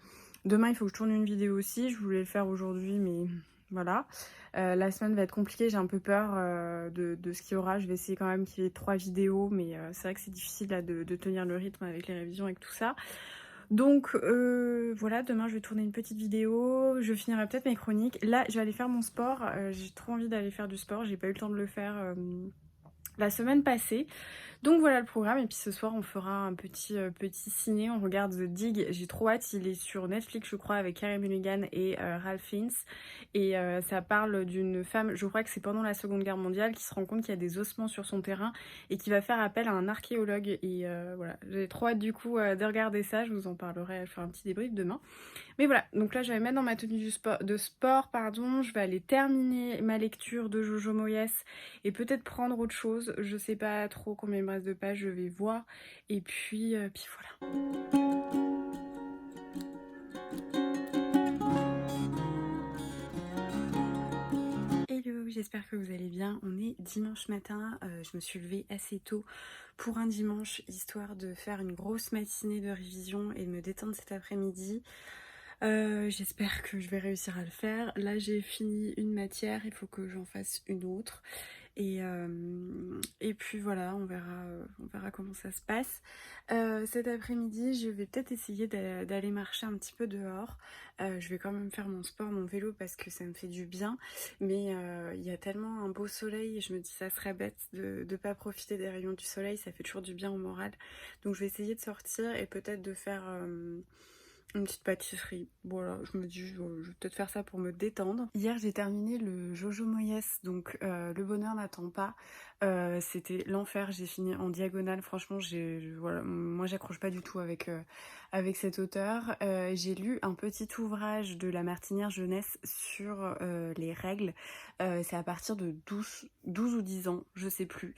Demain il faut que je tourne une vidéo aussi. Je voulais le faire aujourd'hui, mais voilà. La semaine va être compliquée, j'ai un peu peur de ce qu'il y aura. Je vais essayer quand même qu'il y ait 3 vidéos, mais c'est vrai que c'est difficile là, de tenir le rythme avec les révisions, avec tout ça. Donc voilà, demain je vais tourner une petite vidéo, je finirai peut-être mes chroniques. Là je vais aller faire mon sport, j'ai trop envie d'aller faire du sport, j'ai pas eu le temps de le faire la semaine passée. Donc voilà le programme, et puis ce soir on fera un petit ciné, on regarde The Dig, j'ai trop hâte, il est sur Netflix je crois avec Carey Mulligan et Ralph Fiennes, et ça parle d'une femme, je crois que c'est pendant la Seconde Guerre mondiale, qui se rend compte qu'il y a des ossements sur son terrain et qui va faire appel à un archéologue, et voilà, j'ai trop hâte du coup de regarder ça, je vous en parlerai, je ferai un petit débrief demain. Mais voilà, donc là je vais mettre dans ma tenue de sport, pardon, je vais aller terminer ma lecture de Jojo Moyes et peut-être prendre autre chose, je sais pas trop combien il me reste de pages, je vais voir, et puis voilà. Hello, j'espère que vous allez bien. On est dimanche matin, je me suis levée assez tôt pour un dimanche, histoire de faire une grosse matinée de révision et de me détendre cet après-midi. J'espère que je vais réussir à le faire. Là j'ai fini une matière, il faut que j'en fasse une autre. Et puis voilà, on verra comment ça se passe. Cet après-midi, je vais peut-être essayer d'aller marcher un petit peu dehors. Je vais quand même faire mon sport, mon vélo, parce que ça me fait du bien. Mais il y a tellement un beau soleil, et je me dis ça serait bête de ne pas profiter des rayons du soleil. Ça fait toujours du bien au moral. Donc je vais essayer de sortir et peut-être de faire... une petite pâtisserie. Voilà, je me dis, je vais peut-être faire ça pour me détendre. Hier, j'ai terminé le Jojo Moyes, donc Le bonheur n'attend pas. C'était l'enfer, j'ai fini en diagonale. Franchement, voilà, moi, j'accroche pas du tout avec cet auteur. J'ai lu un petit ouvrage de La Martinière Jeunesse sur les règles. C'est à partir de 12 ou 10 ans, je sais plus.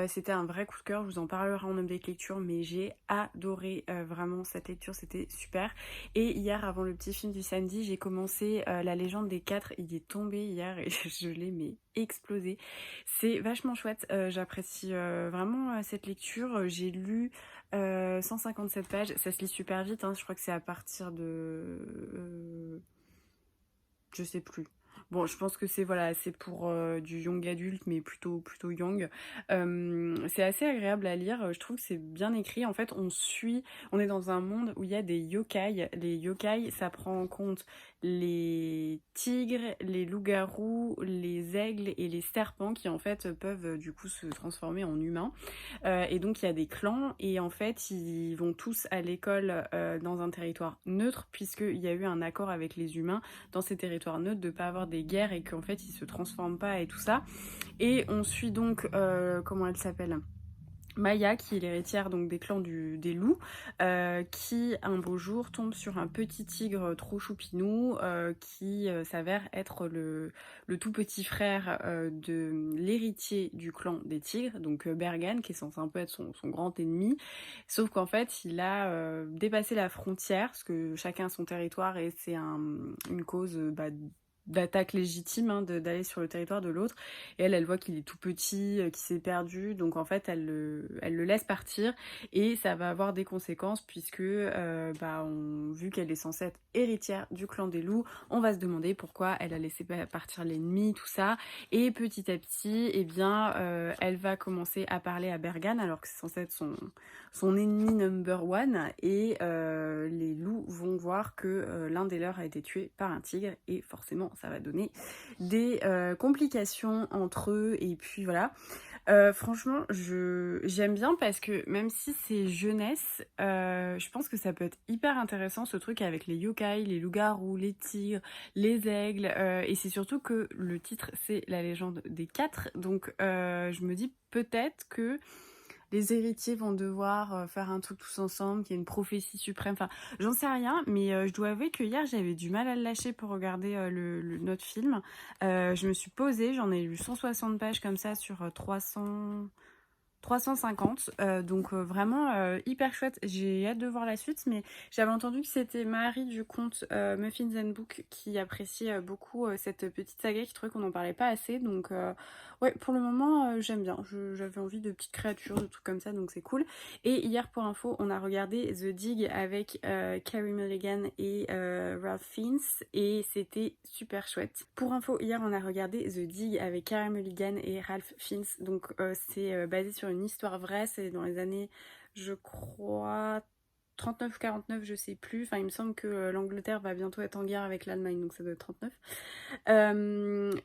C'était un vrai coup de cœur, je vous en parlerai en update lecture, mais j'ai adoré vraiment cette lecture, c'était super. Et hier, avant le petit film du samedi, j'ai commencé La légende des 4. Il est tombé hier et je l'ai explosé. C'est vachement chouette, j'apprécie vraiment cette lecture. J'ai lu 157 pages, ça se lit super vite, hein. Je crois que c'est à partir de... je sais plus. Bon, je pense que c'est voilà, c'est pour du young adulte, mais plutôt young. C'est assez agréable à lire. Je trouve que c'est bien écrit. En fait, on est dans un monde où il y a des yokai. Les yokai, ça prend en compte les tigres, les loups-garous, les aigles et les serpents qui en fait peuvent du coup se transformer en humains. Et donc il y a des clans et en fait ils vont tous à l'école dans un territoire neutre puisqu'il y a eu un accord avec les humains dans ces territoires neutres de pas avoir des guerres et qu'en fait ils se transforment pas et tout ça. Et on suit donc, comment elle s'appelle, Maya, qui est l'héritière donc des clans des loups, qui un beau jour tombe sur un petit tigre trop choupinou qui s'avère être le tout petit frère de l'héritier du clan des tigres, donc Bergan, qui est censé un peu être son grand ennemi. Sauf qu'en fait, il a dépassé la frontière, parce que chacun a son territoire et c'est une cause d'attaque légitime hein, d'aller sur le territoire de l'autre. Et elle voit qu'il est tout petit, qu'il s'est perdu, donc en fait elle le laisse partir et ça va avoir des conséquences puisque vu qu'elle est censée être héritière du clan des loups, on va se demander pourquoi elle a laissé partir l'ennemi, tout ça. Et petit à petit, eh bien, elle va commencer à parler à Bergan alors que c'est censé être son ennemi number one et les loups vont voir que l'un des leurs a été tué par un tigre et forcément ça va donner des complications entre eux et puis voilà. Franchement, j'aime bien parce que même si c'est jeunesse, je pense que ça peut être hyper intéressant ce truc avec les yokai, les loups-garous, les tigres, les aigles. Et c'est surtout que le titre c'est La légende des quatre. Donc je me dis peut-être que les héritiers vont devoir faire un truc tous ensemble, qu'il y a une prophétie suprême. Enfin, j'en sais rien, mais je dois avouer que hier j'avais du mal à le lâcher pour regarder notre film. Je me suis posée, j'en ai lu 160 pages comme ça sur 350, donc vraiment hyper chouette. J'ai hâte de voir la suite, mais j'avais entendu que c'était Marie du compte Muffins and Book qui appréciait beaucoup cette petite saga, qui trouvait qu'on n'en parlait pas assez, donc ouais, pour le moment j'aime bien. J'avais envie de petites créatures, de trucs comme ça, donc c'est cool. Et hier pour info, on a regardé The Dig avec Carey Mulligan et Ralph Fiennes et c'était super chouette. Pour info, hier on a regardé The Dig avec Carey Mulligan et Ralph Fiennes, donc c'est basé sur une histoire vraie, c'est dans les années, je crois, 39 ou 49, je sais plus. Enfin, il me semble que l'Angleterre va bientôt être en guerre avec l'Allemagne, donc ça doit être 39.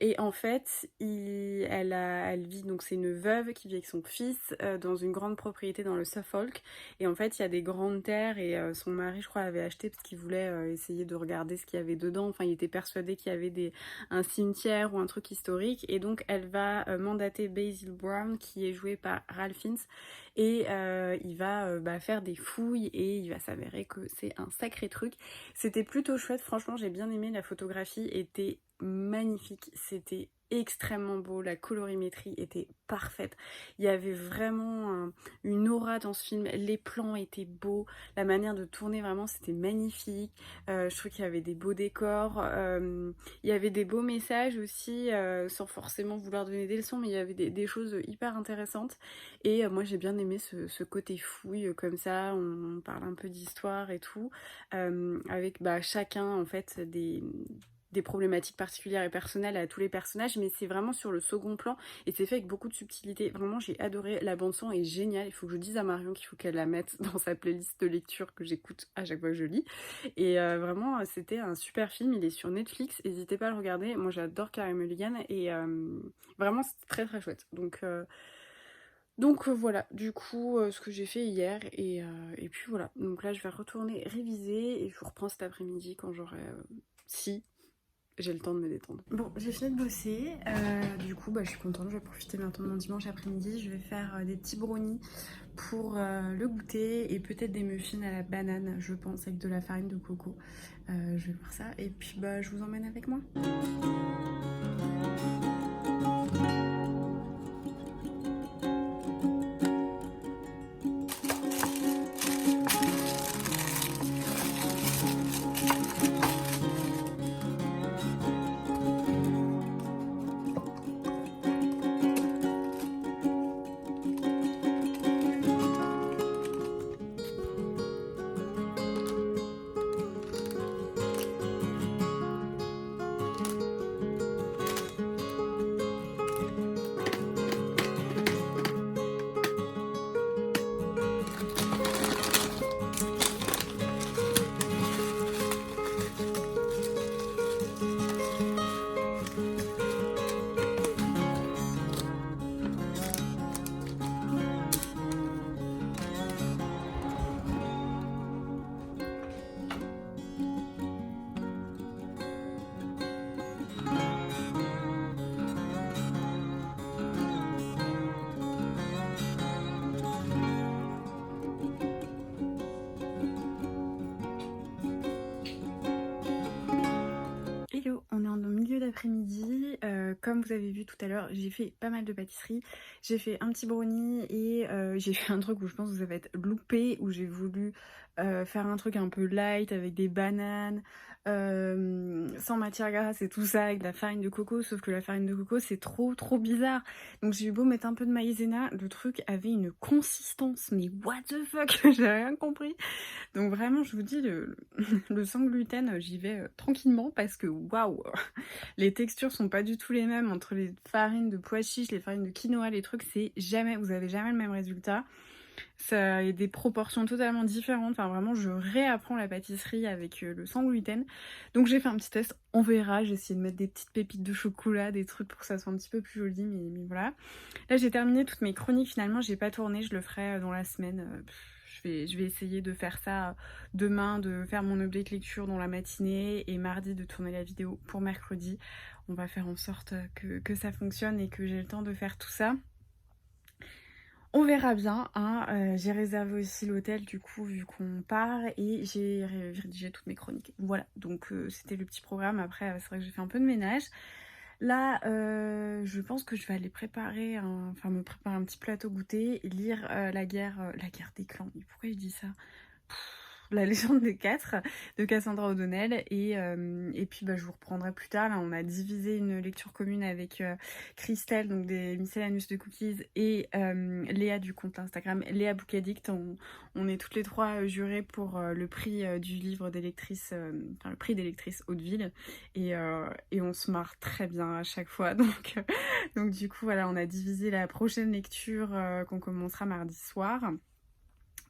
Et en fait, elle vit, donc c'est une veuve qui vit avec son fils dans une grande propriété dans le Suffolk. Et en fait, il y a des grandes terres et son mari, je crois, avait acheté parce qu'il voulait essayer de regarder ce qu'il y avait dedans. Enfin, il était persuadé qu'il y avait un cimetière ou un truc historique. Et donc, elle va mandater Basil Brown, qui est joué par Ralph Fiennes. Et il va faire des fouilles et il va s'avérer que c'est un sacré truc. C'était plutôt chouette, franchement j'ai bien aimé, la photographie était magnifique, c'était extrêmement beau, la colorimétrie était parfaite, il y avait vraiment une aura dans ce film, les plans étaient beaux, la manière de tourner vraiment c'était magnifique, je trouve qu'il y avait des beaux décors, il y avait des beaux messages aussi, sans forcément vouloir donner des leçons, mais il y avait des choses hyper intéressantes et moi j'ai bien aimé ce côté fouille comme ça, on parle un peu d'histoire et tout, avec chacun en fait des problématiques particulières et personnelles à tous les personnages, mais c'est vraiment sur le second plan et c'est fait avec beaucoup de subtilité. Vraiment, j'ai adoré, la bande son est géniale. Il faut que je dise à Marion qu'il faut qu'elle la mette dans sa playlist de lecture que j'écoute à chaque fois que je lis. Et vraiment, c'était un super film. Il est sur Netflix. N'hésitez pas à le regarder. Moi, j'adore Carey Mulligan et vraiment, c'est très très chouette. Donc voilà, du coup, ce que j'ai fait hier, et puis voilà. Donc là, je vais retourner réviser, et je vous reprends cet après-midi quand j'aurai... si j'ai le temps de me détendre. Bon, j'ai fini de bosser, du coup, je suis contente, je vais profiter maintenant de mon dimanche après-midi. Je vais faire des petits brownies pour le goûter, et peut-être des muffins à la banane, je pense, avec de la farine de coco. Je vais voir ça, et puis je vous emmène avec moi. comme vous avez vu tout à l'heure, j'ai fait pas mal de pâtisserie. J'ai fait un petit brownie et j'ai fait un truc où je pense que vous avez être loupé, où j'ai voulu faire un truc un peu light avec des bananes, sans matière grasse et tout ça, avec de la farine de coco, sauf que la farine de coco c'est trop bizarre. Donc j'ai eu beau mettre un peu de maïzena, le truc avait une consistance, mais what the fuck, j'ai rien compris. Donc vraiment je vous dis, le sans gluten, j'y vais tranquillement parce que waouh, les textures sont pas du tout les mêmes entre les farines de pois chiches, les farines de quinoa, les trucs, vous avez jamais le même résultat. Ça a des proportions totalement différentes. Enfin, vraiment, je réapprends la pâtisserie avec le sans gluten. Donc, j'ai fait un petit test. On verra. J'ai essayé de mettre des petites pépites de chocolat, des trucs pour que ça soit un petit peu plus joli. Mais voilà. Là, j'ai terminé toutes mes chroniques. Finalement, j'ai pas tourné. Je le ferai dans la semaine. Je vais essayer de faire ça demain, de faire mon update lecture dans la matinée et mardi de tourner la vidéo pour mercredi. On va faire en sorte que ça fonctionne et que j'ai le temps de faire tout ça. On verra bien, hein. J'ai réservé aussi l'hôtel du coup vu qu'on part et j'ai rédigé toutes mes chroniques. Voilà, donc c'était le petit programme. Après c'est vrai que j'ai fait un peu de ménage. Là je pense que je vais aller me préparer un petit plateau goûter, lire la guerre des clans. Mais pourquoi je dis ça? La légende des quatre de Cassandra O'Donnell et puis je vous reprendrai plus tard. Là on a divisé une lecture commune avec Christelle donc des Miscellaneous de Cookies et Léa du compte Instagram Léa Book Addict. On est toutes les trois jurées pour le prix du livre des lectrices, le prix des lectrices Hauteville et on se marre très bien à chaque fois donc du coup voilà, on a divisé la prochaine lecture qu'on commencera mardi soir.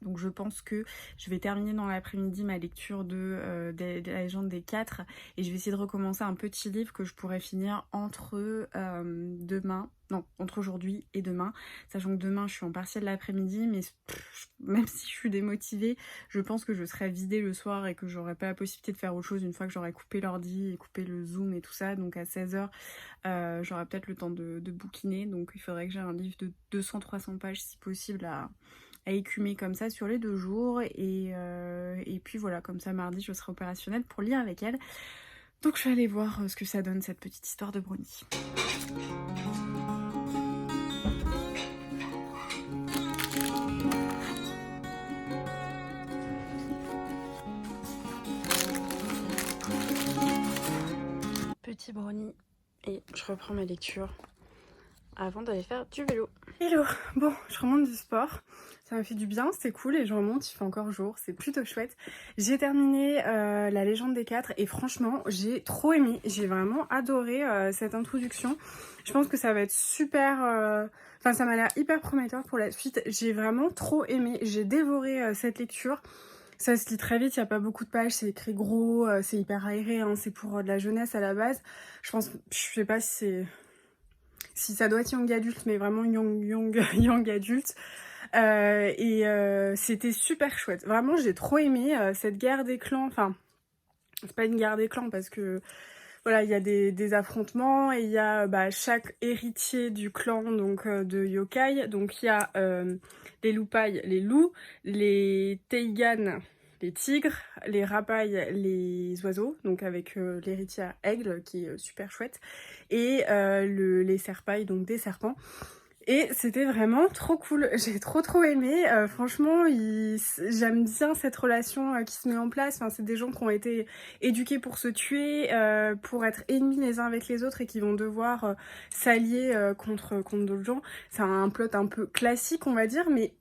Donc je pense que je vais terminer dans l'après-midi ma lecture de la légende des quatre et je vais essayer de recommencer un petit livre que je pourrais finir entre aujourd'hui et demain, sachant que demain je suis en partiel l'après-midi, mais même si je suis démotivée, je pense que je serai vidée le soir et que j'aurai pas la possibilité de faire autre chose une fois que j'aurai coupé l'ordi et coupé le zoom et tout ça. Donc à 16h j'aurai peut-être le temps de bouquiner, donc il faudrait que j'ai un livre de 200-300 pages si possible à écumer comme ça sur les 2 jours et puis voilà, comme ça mardi je serai opérationnelle pour lire avec elle. Donc je vais aller voir ce que ça donne cette petite histoire de brownie. Petit brownie et je reprends ma lecture avant d'aller faire du vélo. Hello, bon, je remonte du sport, ça m'a fait du bien, c'est cool et je remonte, il fait encore jour, c'est plutôt chouette. J'ai terminé la légende des quatre et franchement, j'ai trop aimé, j'ai vraiment adoré cette introduction. Je pense que ça va être super, ça m'a l'air hyper prometteur pour la suite. J'ai vraiment trop aimé, j'ai dévoré cette lecture. Ça se lit très vite, il n'y a pas beaucoup de pages, c'est écrit gros, c'est hyper aéré, hein, c'est pour de la jeunesse à la base. Je sais pas si ça doit être young adulte, mais vraiment young adulte. C'était super chouette. Vraiment, j'ai trop aimé cette guerre des clans. Enfin, c'est pas une guerre des clans parce que voilà, il y a des affrontements et il y a chaque héritier du clan donc de yokai. Donc il y a les loupailles, les loups, les teigan, les tigres, les rapailles, les oiseaux, donc avec l'héritier aigle qui est super chouette, et les serpailles, donc des serpents. Et c'était vraiment trop cool, j'ai trop aimé, franchement j'aime bien cette relation qui se met en place, enfin, c'est des gens qui ont été éduqués pour se tuer, pour être ennemis les uns avec les autres et qui vont devoir s'allier contre d'autres gens. C'est un plot un peu classique on va dire, mais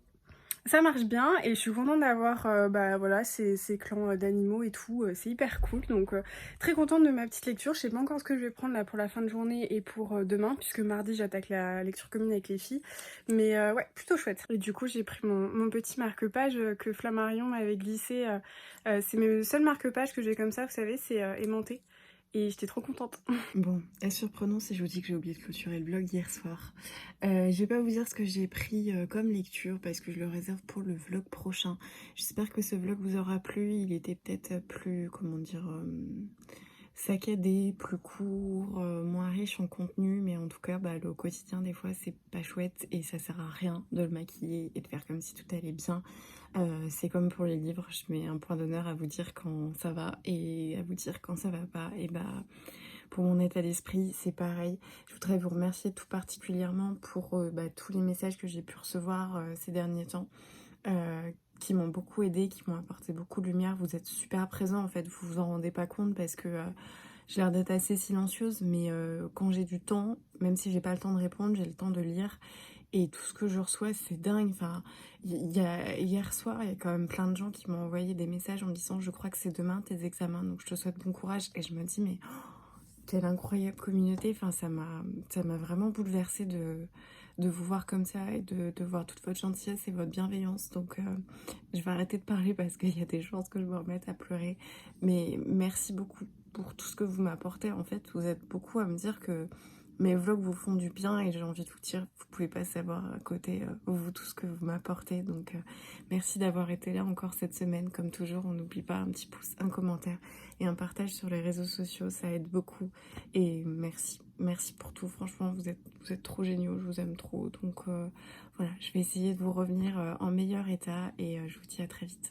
ça marche bien et je suis contente d'avoir voilà, ces clans d'animaux et tout, c'est hyper cool. Donc très contente de ma petite lecture. Je sais pas encore ce que je vais prendre là pour la fin de journée et pour demain, puisque mardi j'attaque la lecture commune avec les filles. Mais ouais, plutôt chouette. Et du coup j'ai pris mon petit marque-page que Flammarion m'avait glissé. C'est le seul marque-page que j'ai comme ça, vous savez, c'est aimanté. Et j'étais trop contente. Bon, est-ce surprenant si je vous dis que j'ai oublié de clôturer le vlog hier soir? Je vais pas vous dire ce que j'ai pris comme lecture parce que je le réserve pour le vlog prochain. J'espère que ce vlog vous aura plu. Il était peut-être plus, comment dire, saccadé, plus court, moins riche en contenu, mais en tout cas le quotidien des fois c'est pas chouette et ça sert à rien de le maquiller et de faire comme si tout allait bien. C'est comme pour les livres, je mets un point d'honneur à vous dire quand ça va et à vous dire quand ça va pas, et Pour mon état d'esprit, c'est pareil. Je voudrais vous remercier tout particulièrement pour tous les messages que j'ai pu recevoir ces derniers temps, qui m'ont beaucoup aidé, qui m'ont apporté beaucoup de lumière. Vous êtes super présents en fait, vous vous en rendez pas compte parce que j'ai l'air d'être assez silencieuse, mais quand j'ai du temps, même si j'ai pas le temps de répondre, j'ai le temps de lire. Et tout ce que je reçois, c'est dingue. Enfin, hier soir, il y a quand même plein de gens qui m'ont envoyé des messages en me disant: je crois que c'est demain tes examens, donc je te souhaite bon courage. Et je me dis, mais quelle incroyable communauté. Enfin, ça m'a vraiment bouleversée de vous voir comme ça et de voir toute votre gentillesse et votre bienveillance. Donc, je vais arrêter de parler parce qu'il y a des chances que je me remette à pleurer. Mais merci beaucoup pour tout ce que vous m'apportez. En fait, vous êtes beaucoup à me dire que mes vlogs vous font du bien et j'ai envie de vous dire, vous pouvez pas savoir à côté, vous, tout ce que vous m'apportez. Donc, merci d'avoir été là encore cette semaine. Comme toujours, on n'oublie pas un petit pouce, un commentaire et un partage sur les réseaux sociaux. Ça aide beaucoup. Et merci. Merci pour tout. Franchement, vous êtes trop géniaux. Je vous aime trop. Donc, voilà, je vais essayer de vous revenir en meilleur état et je vous dis à très vite.